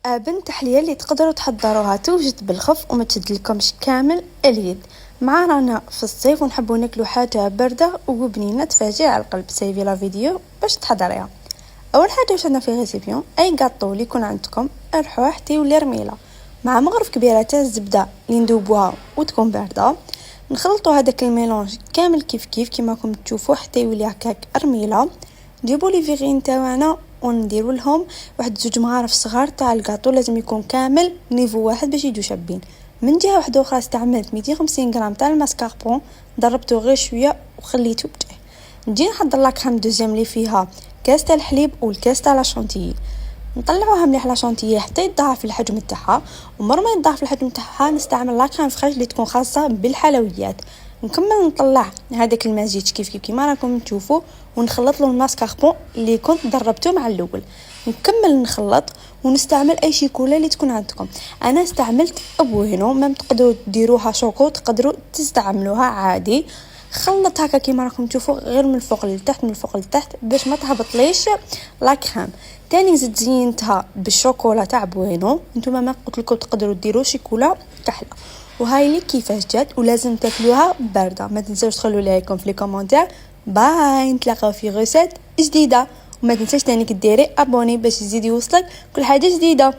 بنت تحليه اللي تقدروا تحضروها توجد بالخف وما تشدلكمش كامل اليد. مع رانا في الصيف ونحبوا ناكلوا حاجه بارده وبنينه تفاجئ على القلب. سيفي لا فيديو باش تحضريها. اول حاجه واش عندنا في ريسيبيون اي كاطو اللي يكون عندكم ارحوه حتى يولي رميله مع مغرف كبيره تاع الزبده اللي ندوبوها وتكون بارده. نخلطوا هذاك الميلونج كامل كيف كيما راكم تشوفوا حتى يولي هكاك رميله. نجيبوا لي فيغين تاعنا ونديروا لهم واحد زوج مغارف صغار تاع الكاطو، لازم يكون كامل نيفو واحد باش يجوا شابين. من جهه واحده اخرى استعملت 250 غرام تاع الماسكاربون، ضربته غير شويه وخليته بجاه. نجي نحضر لا كريم دوزيام اللي فيها كاس تاع الحليب والكاس تاع لا شونتيي. نطلعوها مليح لا شونتيي حتى يتضاعف الحجم تاعها، ومر ما يتضاعف الحجم تاعها نستعمل لا كريم فريش اللي تكون خاصه بالحلويات. نكمل نطلع هذاك المزيج كيف كيما راكم تشوفوا ونخلط له الماسكاربون اللي كنت ضربته مع الاول. نكمل نخلط ونستعمل اي شيكولا اللي تكون عندكم. انا استعملت ابوينو، ما تقدروا ديروها شوكو تقدروا تستعملوها عادي. خلط هكا كيما راكم تشوفوا غير من الفوق للتحت من الفوق للتحت باش ما تهبطليش لا كريم. تاني زدت زينتها بالشوكولا تاع بوينو. نتوما ما قلت لكم تقدروا ديروا شيكولا تحلى. وهاي لي كيفاش جات ولازم تاكلوها بارده. ما تنساوش تخلوا لي رايكم في لي كومونتير. باي، نتلاقاو في غوسيت جديده. وما تنساش تاني ديري ابوني باش يزيد يوصلك كل حاجه جديده.